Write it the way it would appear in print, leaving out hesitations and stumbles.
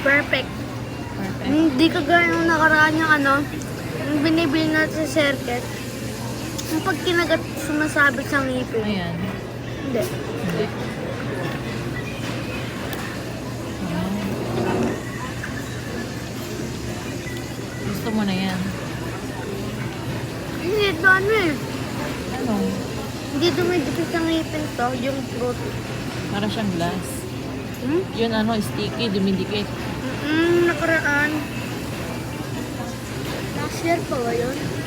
Perfect. Perfect. Hindi kagaya ng nakaraan yung yung binibili natin sa circuit. Yung pag kinagat, sumasabit sa ngipin. Ayan. Hindi. Hindi. Gusto mo na yan. Hindi, ito ano eh. Ano? Hindi dumidikit sa ngipin to, yung fruit. Para siyang glass. Hmm? Yun ano, sticky, dumidikit. Nakaraan. Last year pa ba yun?